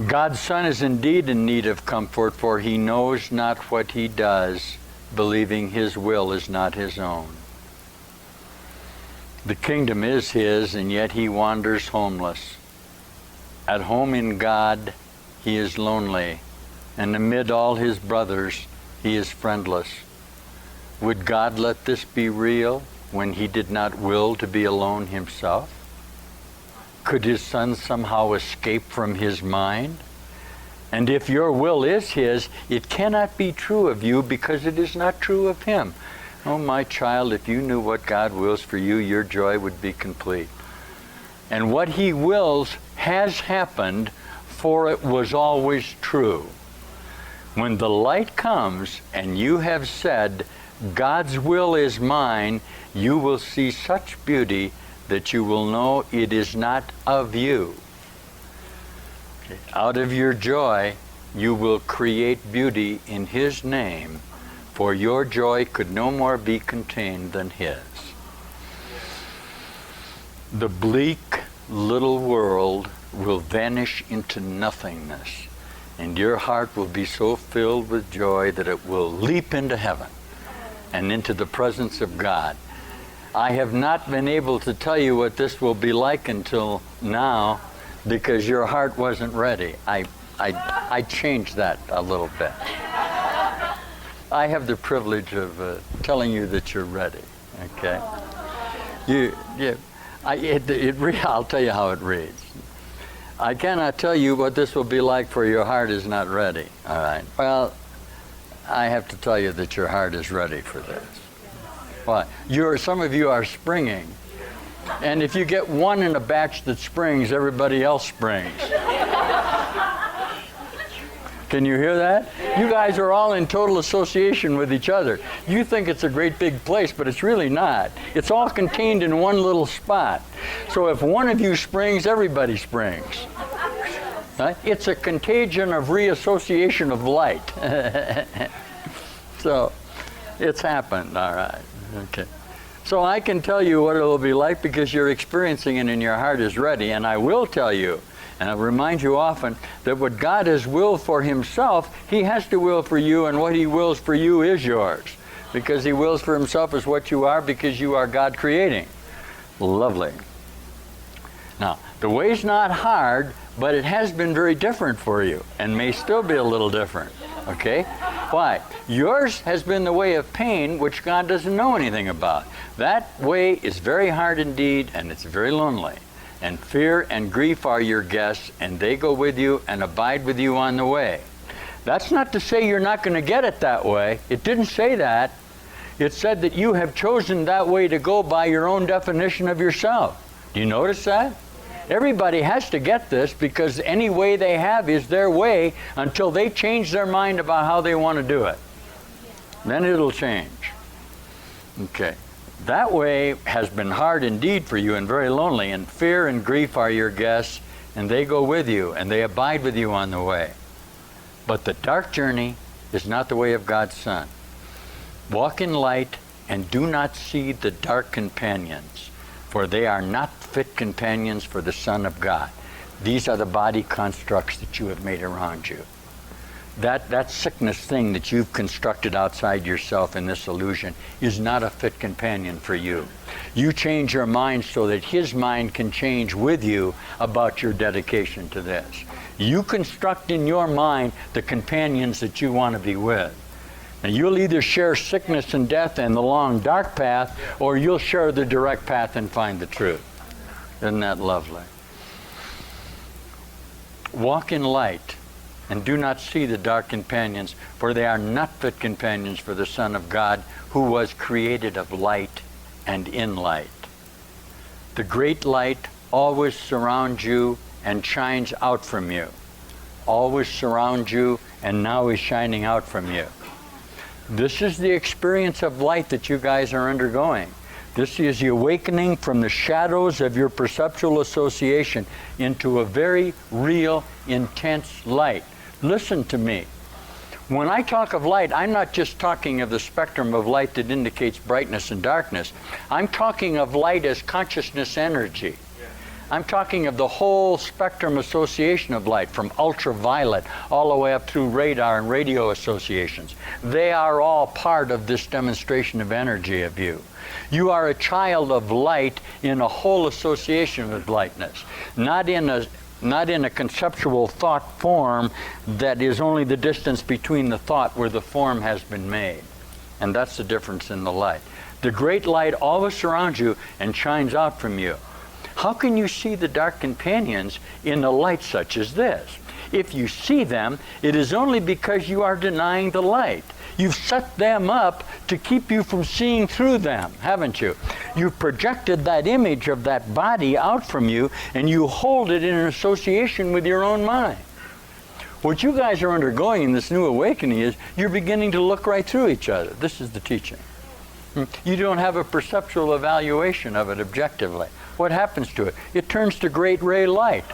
God's Son is indeed in need of comfort, for he knows not what he does, believing his will is not his own. The kingdom is his, and yet he wanders homeless. At home in God, he is lonely, and amid all his brothers, he is friendless. Would God let this be real when he did not will to be alone himself? Could his Son somehow escape from his mind? And if your will is his, it cannot be true of you because it is not true of him. Oh, my child, if you knew what God wills for you, your joy would be complete. And what he wills has happened, for it was always true. When the light comes and you have said, God's will is mine, you will see such beauty that you will know it is not of you. Out of your joy, you will create beauty in his name, for your joy could no more be contained than his. The bleak little world will vanish into nothingness, and your heart will be so filled with joy that it will leap into heaven and into the presence of God. I have not been able to tell you what this will be like until now because your heart wasn't ready. I changed that a little bit. I have the privilege of telling you that you're ready, okay? I'll tell you how it reads. I cannot tell you what this will be like, for your heart is not ready. All right. Well, I have to tell you that your heart is ready for this. Why? Some of you are springing. And if you get one in a batch that springs, everybody else springs. Can you hear that? You guys are all in total association with each other. You think it's a great big place, but it's really not. It's all contained in one little spot. So if one of you springs, everybody springs. Right? It's a contagion of reassociation of light. So it's happened, all right. Okay. So I can tell you what it will be like because you're experiencing it and your heart is ready. And I will tell you, and I remind you often, that what God has willed for himself, he has to will for you, and what he wills for you is yours. Because he wills for himself is what you are, because you are God creating. Lovely. Now, the way's not hard, but it has been very different for you, and may still be a little different. Okay? Why? Yours has been the way of pain, which God doesn't know anything about. That way is very hard indeed, and it's very lonely. And fear and grief are your guests, and they go with you and abide with you on the way. That's not to say you're not going to get it that way. It didn't say that. It said that you have chosen that way to go by your own definition of yourself. Do you notice that? Everybody has to get this, because any way they have is their way until they change their mind about how they want to do it. Then it'll change. Okay. That way has been hard indeed for you and very lonely, and fear and grief are your guests, and they go with you, and they abide with you on the way. But the dark journey is not the way of God's Son. Walk in light and do not see the dark companions, for they are not fit companions for the Son of God. These are the body constructs that you have made around you. That sickness thing that you've constructed outside yourself in this illusion is not a fit companion for you. You change your mind so that his mind can change with you about your dedication to this. You construct in your mind the companions that you want to be with. And you'll either share sickness and death and the long dark path, or you'll share the direct path and find the truth. Isn't that lovely? Walk in light and do not see the dark companions, for they are not fit companions for the Son of God, who was created of light and in light. The great light always surrounds you and shines out from you. Always surrounds you and now is shining out from you. This is the experience of light that you guys are undergoing. This is the awakening from the shadows of your perceptual association into a very real, intense light. Listen to me. When I talk of light, I'm not just talking of the spectrum of light that indicates brightness and darkness. I'm talking of light as consciousness energy. I'm talking of the whole spectrum association of light, from ultraviolet all the way up through radar and radio associations. They are all part of this demonstration of energy of you. You are a child of light in a whole association with lightness, not in a conceptual thought form that is only the distance between the thought where the form has been made. And that's the difference in the light. The great light always surrounds you and shines out from you. How can you see the dark companions in a light such as this? If you see them, it is only because you are denying the light. You've set them up to keep you from seeing through them, haven't you? You've projected that image of that body out from you, and you hold it in an association with your own mind. What you guys are undergoing in this new awakening is you're beginning to look right through each other. This is the teaching. You don't have a perceptual evaluation of it objectively. What happens to it? It turns to great ray light.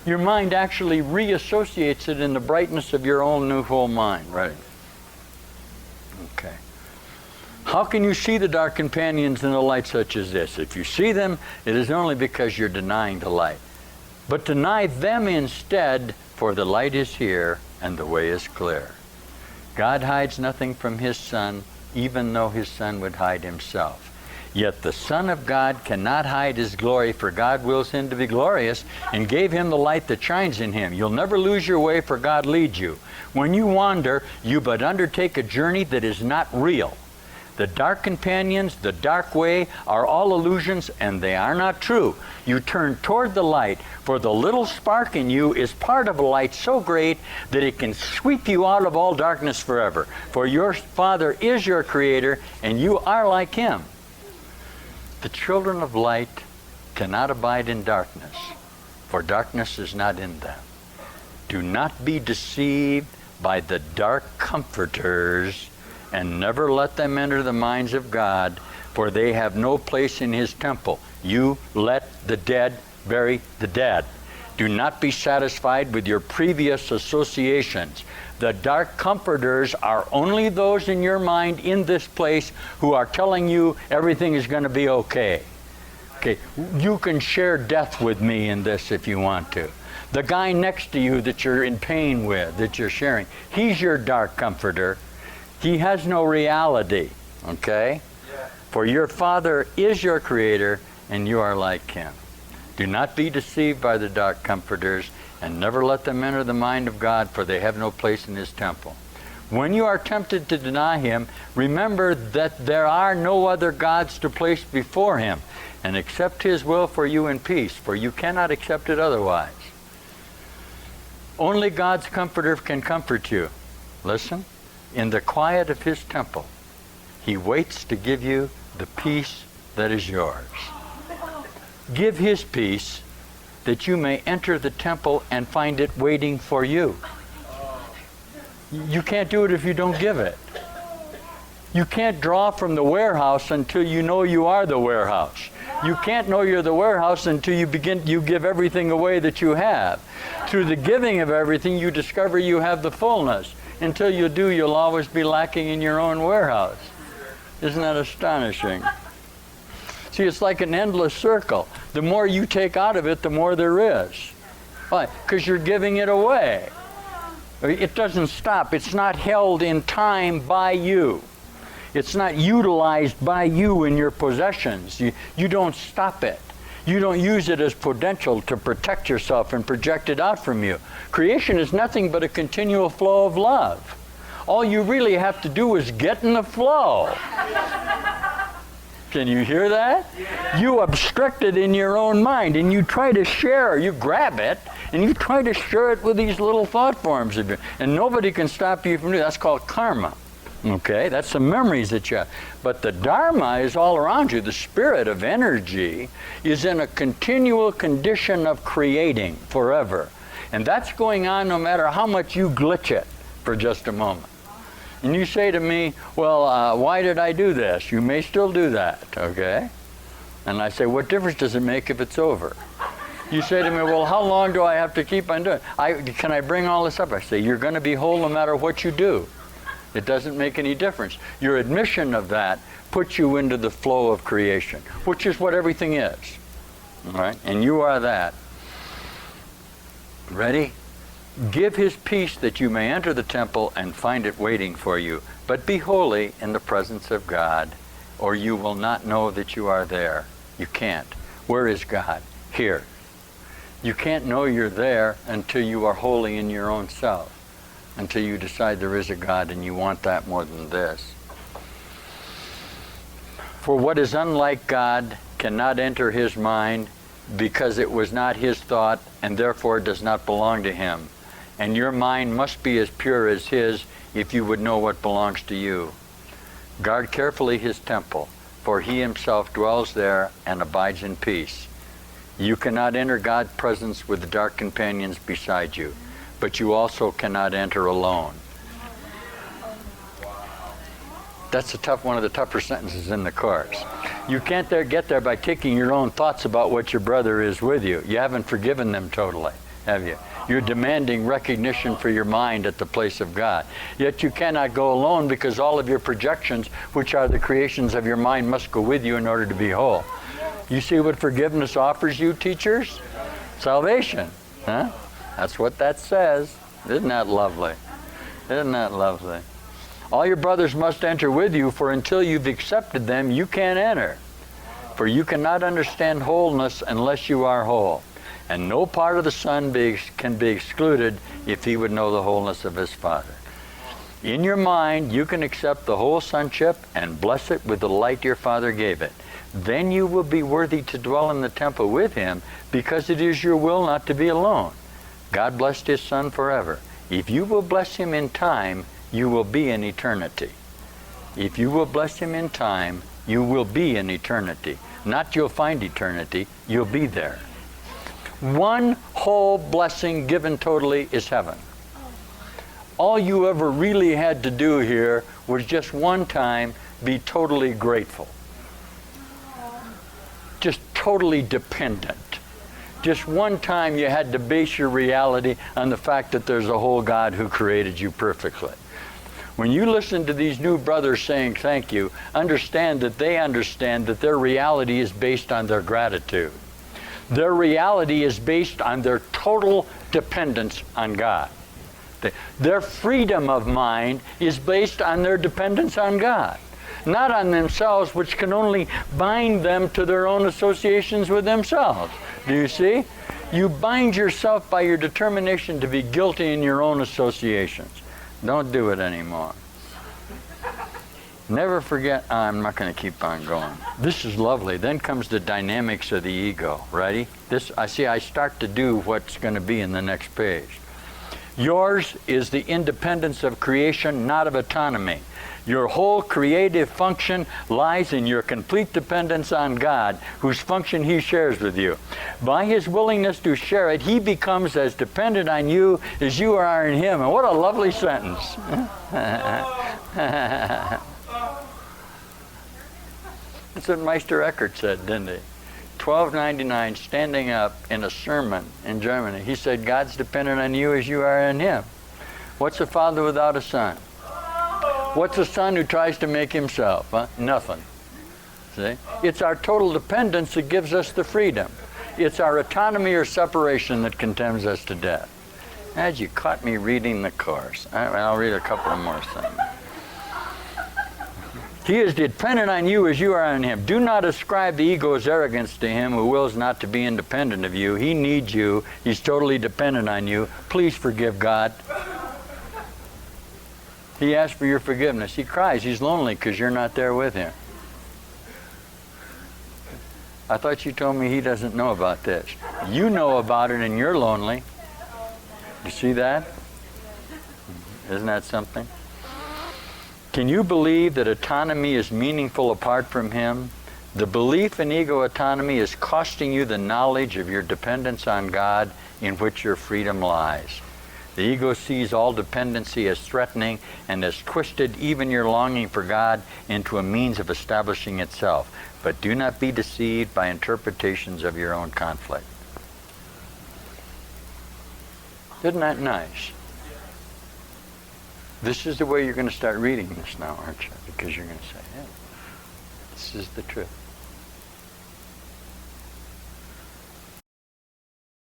Your mind actually reassociates it in the brightness of your own new full mind, right? Okay. How can you see the dark companions in a light such as this? If you see them, it is only because you're denying the light. But deny them instead, for the light is here and the way is clear. God hides nothing from His Son, even though His Son would hide Himself. Yet the Son of God cannot hide His glory, for God wills Him to be glorious and gave Him the light that shines in Him. You'll never lose your way, for God leads you. When you wander, you but undertake a journey that is not real. The dark companions, the dark way, are all illusions, and they are not true. You turn toward the light, for the little spark in you is part of a light so great that it can sweep you out of all darkness forever. For your Father is your Creator, and you are like Him. The children of light cannot abide in darkness, for darkness is not in them. Do not be deceived by the dark comforters, and never let them enter the minds of God, for they have no place in His temple. You let the dead bury the dead. Do not be satisfied with your previous associations. The dark comforters are only those in your mind in this place who are telling you everything is going to be okay. Okay, you can share death with me in this if you want to. The guy next to you that you're in pain with, that you're sharing, he's your dark comforter. He has no reality, okay? Yeah. For your Father is your Creator, and you are like Him. Do not be deceived by the dark comforters, and never let them enter the mind of God, for they have no place in His temple. When you are tempted to deny Him, remember that there are no other gods to place before Him, and accept His will for you in peace, for you cannot accept it otherwise. Only God's comforter can comfort you. Listen. In the quiet of His temple, He waits to give you the peace that is yours. Give His peace that you may enter the temple and find it waiting for you. You can't do it if you don't give it. You can't draw from the warehouse until you know you are the warehouse. You can't know you're the warehouse until you give everything away that you have. Through the giving of everything, you discover you have the fullness. Until you do, you'll always be lacking in your own warehouse. Isn't that astonishing? See, it's like an endless circle. The more you take out of it, the more there is. Why? Because you're giving it away. It doesn't stop. It's not held in time by you. It's not utilized by you in your possessions. You don't stop it. You don't use it as potential to protect yourself and project it out from you. Creation is nothing but a continual flow of love. All you really have to do is get in the flow. Can you hear that? You obstruct it in your own mind, and you try to share. You grab it, and you try to share it with these little thought forms of you. And nobody can stop you from doing that. That's called karma. Okay, that's the memories that you have. But the Dharma is all around you. The spirit of energy is in a continual condition of creating forever. And that's going on no matter how much you glitch it for just a moment. And you say to me, well, why did I do this? You may still do that, okay? And I say, what difference does it make if it's over? You say to me, well, how long do I have to keep on doing it? Can I bring all this up? I say, you're going to be whole no matter what you do. It doesn't make any difference. Your admission of that puts you into the flow of creation, which is what everything is. All right? And you are that. Ready? Give his peace that you may enter the temple and find it waiting for you. But be holy in the presence of God, or you will not know that you are there. You can't. Where is God? Here. You can't know you're there until you are holy in your own self, until you decide there is a God and you want that more than this. For what is unlike God cannot enter his mind, because it was not his thought and therefore does not belong to him. And your mind must be as pure as his if you would know what belongs to you. Guard carefully his temple, for he himself dwells there and abides in peace. You cannot enter God's presence with dark companions beside you, but you also cannot enter alone. That's one of the tougher sentences in the course. You can't get there by taking your own thoughts about what your brother is with you. You haven't forgiven them totally, have you? You're demanding recognition for your mind at the place of God. Yet you cannot go alone, because all of your projections, which are the creations of your mind, must go with you in order to be whole. You see what forgiveness offers you, teachers? Salvation. Huh? That's what that says. Isn't that lovely? Isn't that lovely? All your brothers must enter with you, for until you've accepted them, you can't enter. For you cannot understand wholeness unless you are whole. And no part of the Son can be excluded if he would know the wholeness of his Father. In your mind, you can accept the whole sonship and bless it with the light your Father gave it. Then you will be worthy to dwell in the temple with him, because it is your will not to be alone. God blessed his Son forever. If you will bless him in time, you will be in eternity. If you will bless him in time, you will be in eternity. Not you'll find eternity, you'll be there. One whole blessing given totally is heaven. All you ever really had to do here was just one time be totally grateful. Just totally dependent. Just one time you had to base your reality on the fact that there's a whole God who created you perfectly. When you listen to these new brothers saying thank you, understand that they understand that their reality is based on their gratitude. Their reality is based on their total dependence on God. Their freedom of mind is based on their dependence on God, not on themselves, which can only bind them to their own associations with themselves. Do you see? You bind yourself by your determination to be guilty in your own associations. Don't do it anymore. Never forget, I'm not going to keep on going. This is lovely. Then comes the dynamics of the ego. Ready? I start to do what's going to be in the next page. Yours is the independence of creation, not of autonomy. Your whole creative function lies in your complete dependence on God, whose function he shares with you. By his willingness to share it, he becomes as dependent on you as you are in him. And what a lovely sentence. That's what Meister Eckhart said, didn't he? 1299, standing up in a sermon in Germany. He said, God's dependent on you as you are in him. What's a father without a son? What's a son who tries to make himself? Huh? Nothing. See? It's our total dependence that gives us the freedom. It's our autonomy or separation that condemns us to death. As you caught me reading the course. I'll read a couple more things. He is dependent on you as you are on him. Do not ascribe the ego's arrogance to him who wills not to be independent of you. He needs you. He's totally dependent on you. Please forgive God. He asks for your forgiveness. He cries. He's lonely because you're not there with him. I thought you told me he doesn't know about this. You know about it and you're lonely. You see that? Isn't that something? Can you believe that autonomy is meaningful apart from him? The belief in ego autonomy is costing you the knowledge of your dependence on God, in which your freedom lies. The ego sees all dependency as threatening and has twisted even your longing for God into a means of establishing itself. But do not be deceived by interpretations of your own conflict. Isn't that nice? This is the way you're going to start reading this now, aren't you? Because you're going to say, yeah, this is the truth.